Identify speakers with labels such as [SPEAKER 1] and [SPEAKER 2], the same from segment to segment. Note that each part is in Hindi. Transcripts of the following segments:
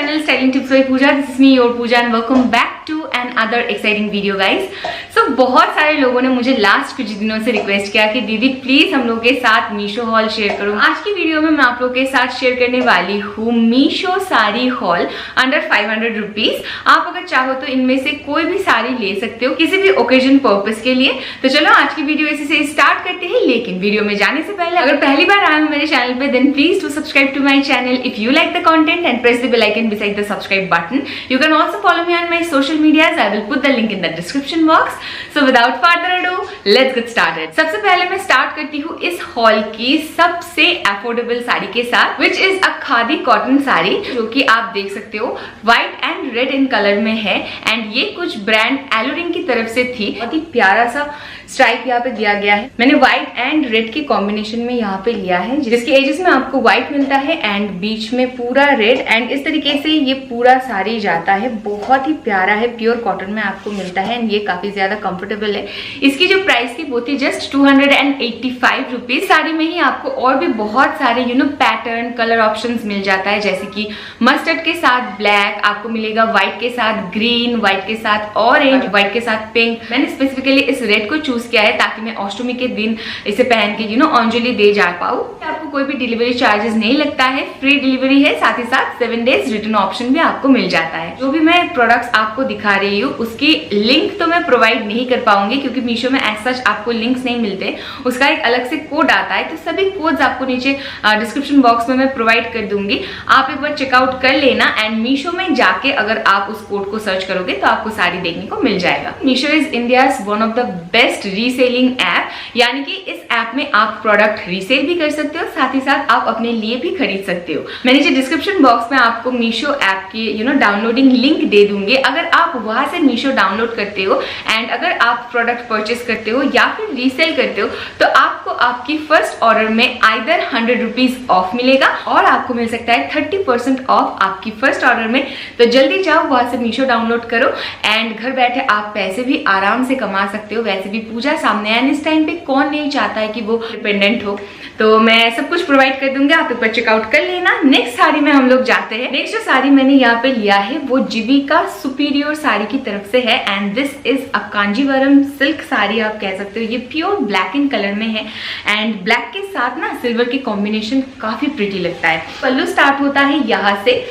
[SPEAKER 1] channel Styling Tips by Pooja. This is me, your Pooja, and welcome back to another exciting video, guys. So बहुत सारे लोगों ने मुझे लास्ट कुछ दिनों से रिक्वेस्ट किया कि दीदी प्लीज हम लोग के साथ मीशो हॉल शेयर करो। आज की वीडियो में मैं आप लोग के साथ शेयर करने वाली हूँ Meesho sari hall under 500 rupees. आप अगर चाहो तो इनमें से कोई भी साड़ी ले सकते हो किसी भी ओकेजन पर्पस के लिए। तो चलो आज की वीडियो इसी से स्टार्ट करते हैं, लेकिन वीडियो में जाने से पहले अगर पहली बार आए हो मेरे चैनल पे then please to subscribe to my channel if you like the content and press the bell icon beside the subscribe button. You can also follow me on my social medias. I will put the link in the description box. So without further ado, let's get started. सबसे पहले मैं स्टार्ट करती हूँ इस हॉल की सबसे अफोर्डेबल साड़ी के साथ, which is a khadi cotton sari, जो कि आप देख सकते हो white and red in colour में है। एंड ये कुछ ब्रांड एलोरिंग की तरफ से थी। बहुत ही प्यारा सा स्ट्राइप यहाँ पे दिया गया है। मैंने व्हाइट एंड रेड के कॉम्बिनेशन में यहाँ पे लिया है, जिसके एजेस में आपको व्हाइट मिलता है एंड बीच में पूरा रेड। एंड इस तरीके से ये पूरा साड़ी जाता है। बहुत ही प्यारा है, प्योर कॉटन में आपको मिलता है एंड ये काफी ज्यादा कंफर्टेबल है। इसकी जो प्राइस थी वो थी जस्ट 285 रुपीज। साड़ी में ही आपको और भी बहुत सारे पैटर्न कलर ऑप्शंस मिल जाता है, जैसे कि मस्टर्ड के साथ ब्लैक आपको मिलेगा, व्हाइट के साथ ग्रीन, व्हाइट के साथ ऑरेंज, व्हाइट के साथ पिंक। मैंने स्पेसिफिकली इस रेड को चूज किया है ताकि मैं अष्टमी के दिन इसे पहन के अंजलि दे जा पाऊँ। आपको कोई भी डिलीवरी चार्जेस नहीं लगता है, फ्री डिलीवरी है, साथ ही साथ 7 डेज रिटर्न ऑप्शन भी आपको मिल जाता है। जो भी मैं प्रोडक्ट्स आपको दिखा रही हूँ उसकी लिंक तो मैं प्रोवाइड नहीं कर पाऊंगी, क्योंकि मीशो में एज सच आपको लिंक्स नहीं मिलते। उसका एक अलग से कोड आता है, तो सभी कोड्स आपको नीचे डिस्क्रिप्शन बॉक्स में मैं प्रोवाइड कर दूंगी। आप एक बार चेकआउट कर लेना एंड मीशो में जाके अगर आप उस कोड को सर्च करोगे तो आपको साड़ी देखने को मिल जाएगा। Meesho is India's one of the best reselling app, यानी कि इस ऐप में आप प्रोडक्ट रीसेल भी कर सकते हो, साथ ही साथ आप अपने लिए भी खरीद सकते हो। मैं नीचे डिस्क्रिप्शन बॉक्स में आपको मीशो ऐप की डाउनलोडिंग लिंक दे दूंगी। अगर आप वहां से मीशो डाउनलोड करते हो एंड अगर आप प्रोडक्ट परचेस करते हो या फिर रीसेल करते हो तो आपको आपकी फर्स्ट ऑर्डर में आइदर 100 रुपीज ऑफ मिलेगा और आपको मिल सकता है 30% ऑफ आपकी फर्स्ट ऑर्डर में। तो जल्दी जाओ वहां से मीशो डाउनलोड करो एंड घर बैठे आप पैसे भी आराम से कमा सकते हो। वैसे भी पूजा सामने है, इस टाइम पे कौन नहीं चाहता है कि वो डिपेंडेंट हो, तो मैं सब कुछ प्रोवाइड कर दूंगी, आप एक बार चेकआउट कर लेना। नेक्स्ट साड़ी में हम लोग जाते हैं। नेक्स्ट जो साड़ी मैंने यहाँ पे लिया है वो जीविका सुपीरियर साड़ी की तरफ से है and this is a Kanjeevaram silk sari आप कह सकते हो। ये प्योर ब्लैक इन कलर में है एंड ब्लैक के साथ ना सिल्वर की कॉम्बिनेशन काफी प्रिटी लगता है। पल्लू स्टार्ट होता है यहाँ से,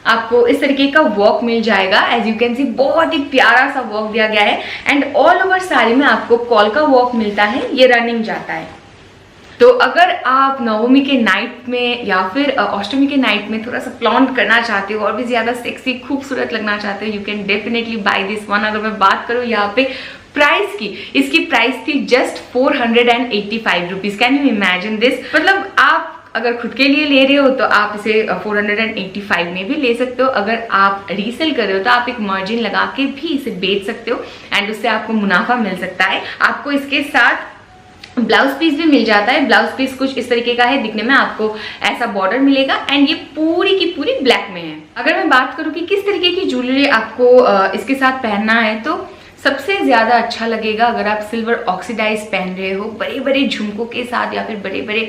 [SPEAKER 1] आपको इस तरीके का वर्क मिल जाएगा। एज यू कैन सी बहुत ही प्यारा सा वर्क दिया गया है एंड ऑल ओवर साड़ी में आपको कॉल का वर्क मिलता है, ये रनिंग जाता है। तो अगर आप नवमी के नाइट में या फिर अष्टमी के नाइट में थोड़ा सा फ्लॉन्ट करना चाहते हो और भी ज्यादा सेक्सी खूबसूरत लगना चाहते हो, you can definitely buy this one. अगर मैं बात करूँ यहाँ पे प्राइस की, इसकी प्राइस थी just 485 rupees. Can you imagine this? मतलब आप अगर खुद के लिए ले रहे हो तो आप इसे 485 में भी ले सकते हो। अगर आप रीसेल कर रहे हो तो आप एक मार्जिन लगा के भी इसे बेच सकते हो एंड उससे आपको मुनाफा मिल सकता है। आपको इसके साथ ब्लाउज पीस भी मिल जाता है। ब्लाउज पीस कुछ इस तरीके का है, दिखने में आपको ऐसा बॉर्डर मिलेगा एंड ये पूरी की पूरी ब्लैक में है। अगर मैं बात करूँ कि किस तरीके की ज्वेलरी आपको इसके साथ पहनना है, तो सबसे ज्यादा अच्छा लगेगा अगर आप सिल्वर ऑक्सीडाइज पहन रहे हो बड़े बड़े झुमकों के साथ या फिर बड़े बड़े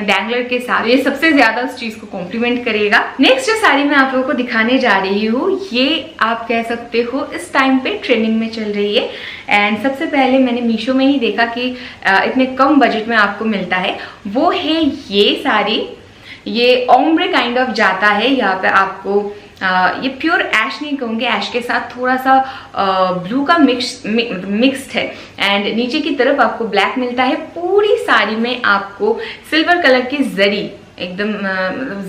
[SPEAKER 1] डैंगलर के साथ, ये सबसे ज्यादा उस चीज को कॉम्प्लीमेंट करेगा। नेक्स्ट जो साड़ी मैं आप लोगों को दिखाने जा रही हूँ ये आप कह सकते हो इस टाइम पे ट्रेंडिंग में चल रही है एंड सबसे पहले मैंने मीशो में ही देखा कि इतने कम बजट में आपको मिलता है, वो है ये साड़ी। ये ओम्ब्रे काइंड ऑफ जाता है। यहाँ पे आपको ये प्योर ऐश नहीं कहूँगी, ऐश के साथ थोड़ा सा ब्लू का मिक्स्ड है एंड नीचे की तरफ आपको ब्लैक मिलता है। पूरी साड़ी में आपको सिल्वर कलर की जरी, एकदम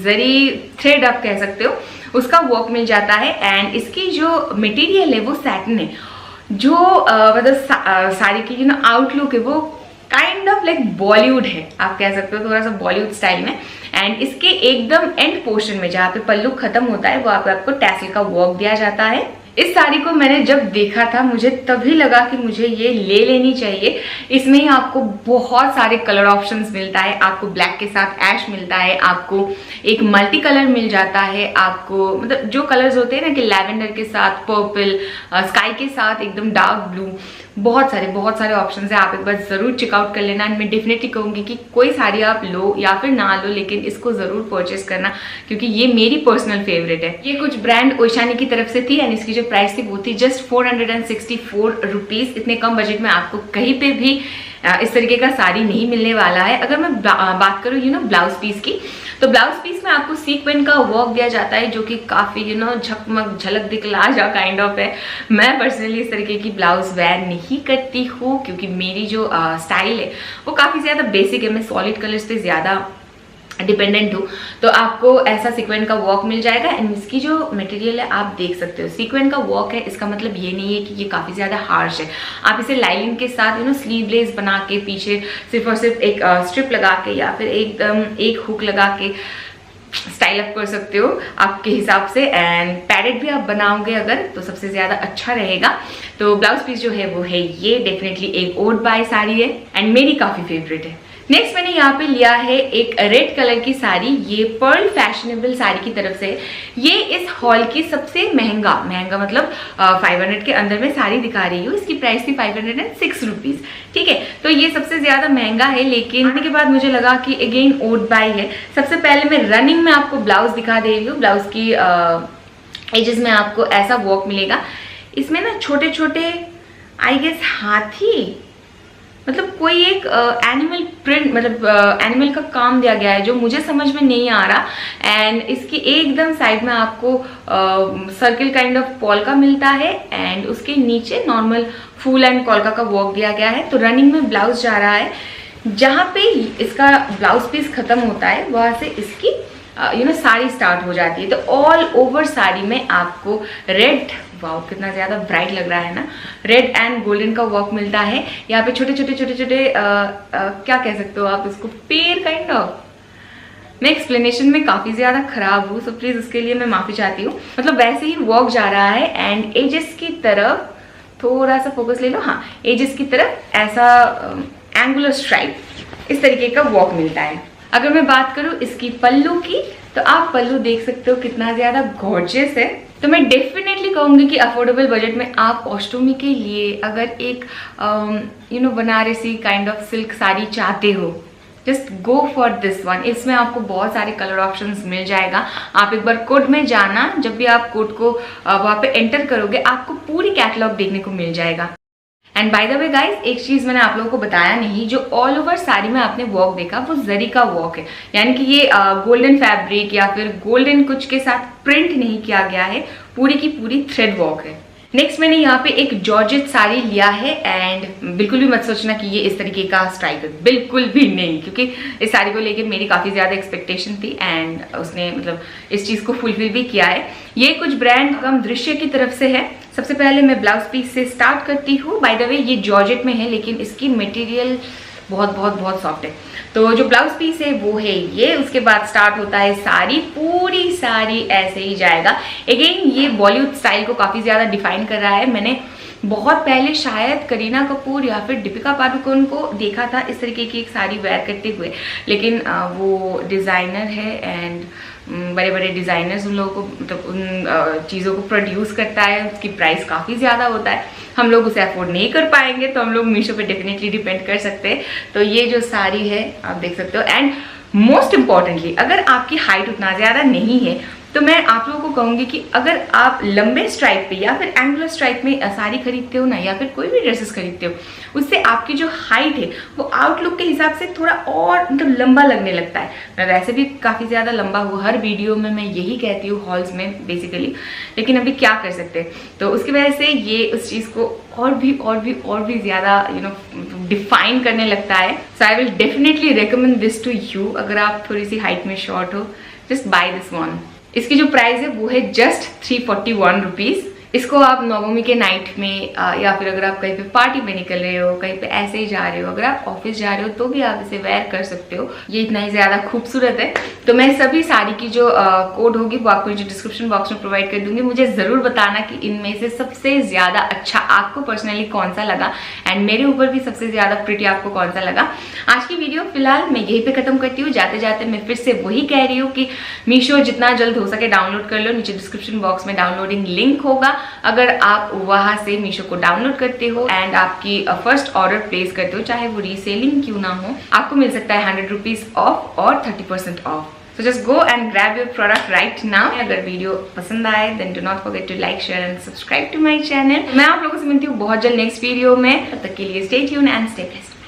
[SPEAKER 1] जरी थ्रेड आप कह सकते हो, उसका वर्क मिल जाता है एंड इसकी जो मटेरियल है वो सैटिन है। जो मतलब साड़ी की आउटलुक है वो काइंड ऑफ लाइक बॉलीवुड है, आप कह सकते हो, थोड़ा सा बॉलीवुड स्टाइल में। एंड इसके एकदम एंड पोर्शन में जहाँ पे पल्लू खत्म होता है वहां पे आपको टैसल का वर्क दिया जाता है। इस साड़ी को मैंने जब देखा था मुझे तभी लगा कि मुझे ये ले लेनी चाहिए। इसमें ही आपको बहुत सारे कलर ऑप्शंस मिलता है। आपको ब्लैक के साथ ऐश मिलता है, आपको एक मल्टी कलर मिल जाता है, आपको मतलब जो कलर्स होते हैं ना कि लैवेंडर के साथ पर्पल, स्काई के साथ एकदम डार्क ब्लू, बहुत सारे ऑप्शन है, आप एक बार जरूर चेकआउट कर लेना। मैं डेफिनेटली कहूंगी कि कोई साड़ी आप लो या फिर ना लो, लेकिन इसको जरूर परचेस करना क्योंकि ये मेरी पर्सनल फेवरेट है। ये कुछ ब्रांड ओशानी की तरफ से थी एंड इसकी जो प्राइस थी वो थी जस्ट 464 रुपीज। इतने कम बजट में आपको कहीं पे भी इस तरीके का साड़ी नहीं मिलने वाला है। अगर मैं बात करूँ ब्लाउज पीस की, तो ब्लाउज पीस में आपको सीक्वेंट का वर्क दिया जाता है जो कि काफी झकमक झलक दिखला जा काइंड ऑफ है। मैं पर्सनली इस तरीके की ब्लाउज वेयर नहीं करती हूँ क्योंकि मेरी जो स्टाइल है वो काफी ज्यादा बेसिक है। मैं सॉलिड कलर्स पे ज्यादा डिपेंडेंट हूँ, तो आपको ऐसा सीक्वेंट का वर्क मिल जाएगा। एंड इसकी जो मटेरियल है आप देख सकते हो, सीक्वेंट का वर्क है, इसका मतलब ये नहीं है कि ये काफी ज्यादा हार्श है। आप इसे लाइनिंग के साथ स्लीवलेस बना के पीछे सिर्फ और सिर्फ एक स्ट्रिप लगा के या फिर एकदम एक हुक लगा के स्टाइल अप कर सकते हो आपके हिसाब से। एंड पैडेड भी आप बनाओगे अगर तो सबसे ज्यादा अच्छा रहेगा। तो ब्लाउज पीस जो है वो है ये, डेफिनेटली एक ओड बाय साड़ी है एंड मेरी काफी फेवरेट है। नेक्स्ट मैंने यहाँ पे लिया है एक रेड कलर की साड़ी। ये पर्ल फैशनेबल साड़ी की तरफ से, ये इस हॉल की सबसे महंगा मतलब 500 के अंदर में साड़ी दिखा रही हूँ। इसकी प्राइस थी 506 रुपीज। ठीक है, तो ये सबसे ज्यादा महंगा है, लेकिन आने के बाद मुझे लगा कि अगेन ओड बाय है। सबसे पहले मैं रनिंग में आपको ब्लाउज दिखा दे रही हूँ। ब्लाउज की एजेस में आपको ऐसा वर्क मिलेगा। इसमें ना छोटे छोटे आई गेस हाथी मतलब कोई एक एनिमल प्रिंट एनिमल का काम दिया गया है जो मुझे समझ में नहीं आ रहा। एंड इसकी एकदम साइड में आपको सर्किल काइंड ऑफ पोल्का मिलता है एंड उसके नीचे नॉर्मल फूल एंड कोल्का का वर्क दिया गया है। तो रनिंग में ब्लाउज जा रहा है, जहाँ पे इसका ब्लाउज पीस खत्म होता है वहां से इसकी साड़ी स्टार्ट हो जाती है। तो ऑल ओवर साड़ी में आपको रेड, वाओ कितना ज्यादा ब्राइट लग रहा है ना, रेड एंड गोल्डन का वर्क मिलता है। यहाँ पे छोटे छोटे क्या कह सकते हो आप इसको, पेड़ काइंड ऑफ। मैं एक्सप्लेनेशन में काफी ज्यादा खराब हूँ, सो प्लीज उसके लिए मैं माफी चाहती हूँ। मतलब वैसे ही वर्क जा रहा है एंड एजेस की तरफ थोड़ा सा फोकस ले लो, हाँ एजेस की तरफ ऐसा एंगुलर स्ट्राइप इस तरीके का वर्क मिलता है। अगर मैं बात करूं इसकी पल्लू की, तो आप पल्लू देख सकते हो कितना ज्यादा गॉर्जियस है। तो मैं डेफिनेटली कहूंगी कि अफोर्डेबल बजट में आप अष्टमी के लिए अगर एक Banarasi kind of silk sari चाहते हो, just go for this one. इसमें आपको बहुत सारे कलर ऑप्शंस मिल जाएगा। आप एक बार कोड में जाना, जब भी आप कोड को वहां पे एंटर करोगे आपको पूरी कैटलॉग देखने को मिल जाएगा। And by the way guys, एक चीज मैंने आप लोगों को बताया नहीं, जो ऑल ओवर साड़ी में आपने वर्क देखा वो जरी का वर्क है, यानी कि ये गोल्डन फैब्रिक या फिर गोल्डन कुछ के साथ प्रिंट नहीं किया गया है, पूरी की पूरी थ्रेड वर्क है। नेक्स्ट मैंने यहाँ पे एक जॉर्जेट साड़ी लिया है एंड बिल्कुल भी मत सोचना कि ये इस तरीके का स्ट्राइक है, बिल्कुल भी नहीं, क्योंकि इस साड़ी को लेके मेरी काफी ज्यादा एक्सपेक्टेशन थी एंड उसने इस चीज को फुलफिल भी किया है। ये कुछ ब्रांड हम दृश्य की तरफ से है। सबसे पहले मैं ब्लाउज पीस से स्टार्ट करती हूँ। बाय द वे ये जॉर्जेट में है, लेकिन इसकी मटेरियल बहुत सॉफ्ट है। तो जो ब्लाउज पीस है वो है ये, उसके बाद स्टार्ट होता है साड़ी, पूरी साड़ी ऐसे ही जाएगा। अगेन ये बॉलीवुड स्टाइल को काफी ज्यादा डिफाइन कर रहा है। मैंने बहुत पहले शायद करीना कपूर या फिर दीपिका पादुकोण को देखा था इस तरीके की एक साड़ी वेयर करते हुए, लेकिन वो डिजाइनर है एंड बड़े बड़े डिजाइनर्स उन लोगों को उन चीज़ों को प्रोड्यूस करता है, उसकी प्राइस काफ़ी ज़्यादा होता है, हम लोग उसे अफोर्ड नहीं कर पाएंगे, तो हम लोग मीशो पे डेफिनेटली डिपेंड कर सकते हैं। तो ये जो साड़ी है आप देख सकते हो। एंड मोस्ट इम्पॉर्टेंटली, अगर आपकी हाइट उतना ज़्यादा नहीं है तो मैं आप लोगों को कहूँगी कि अगर आप लंबे स्ट्राइप पे या फिर एंगुलर स्ट्राइप में साड़ी खरीदते हो ना, या फिर कोई भी ड्रेसेस खरीदते हो, उससे आपकी जो हाइट है वो आउटलुक के हिसाब से थोड़ा और लंबा लगने लगता है। मैं वैसे भी काफ़ी ज़्यादा लंबा हूँ, हर वीडियो में मैं यही कहती हूँ हॉल्स में बेसिकली, लेकिन अभी क्या कर सकते हैं। तो उसकी वजह से ये उस चीज़ को और भी ज़्यादा डिफाइन करने लगता है। So I will definitely recommend this to you. अगर आप थोड़ी सी हाइट में शॉर्ट हो, जस्ट बाय दिस वन। इसकी जो प्राइस है वो है जस्ट 341 रुपीज। इसको आप नवमी के नाइट में या फिर अगर आप कहीं पे पार्टी पे निकल रहे हो, कहीं पे ऐसे ही जा रहे हो, अगर आप ऑफिस जा रहे हो तो भी आप इसे वेयर कर सकते हो। ये इतना ही ज्यादा खूबसूरत है। तो मैं सभी साड़ी की जो कोड होगी वो आपको नीचे डिस्क्रिप्शन बॉक्स में प्रोवाइड कर दूंगी। मुझे जरूर बताना कि इनमें से सबसे ज्यादा अच्छा आपको पर्सनली कौन सा लगा एंड मेरे ऊपर भी सबसे ज्यादा प्रिटी आपको कौन सा लगा। आज की वीडियो फिलहाल मैं यहीं पे खत्म करती हूँ। जाते जाते मैं फिर से वही कह रही हूँ कि मीशो जितना जल्द हो सके डाउनलोड कर लो, नीचे डिस्क्रिप्शन बॉक्स में डाउनलोडिंग लिंक होगा। अगर आप वहां से मीशो को डाउनलोड करते हो एंड आपकी फर्स्ट ऑर्डर प्लेस करते हो, चाहे वो रीसेलिंग क्यों ना हो, आपको मिल सकता है 100 रुपीज ऑफ और 30% of. So just go and grab your product right now. अगर वीडियो पसंद आए then do not forget to like, share and subscribe to my channel. मैं आप लोगों से मिलती हूँ बहुत जल्द नेक्स्ट वीडियो में। तब तक के लिए stay tuned and stay blessed.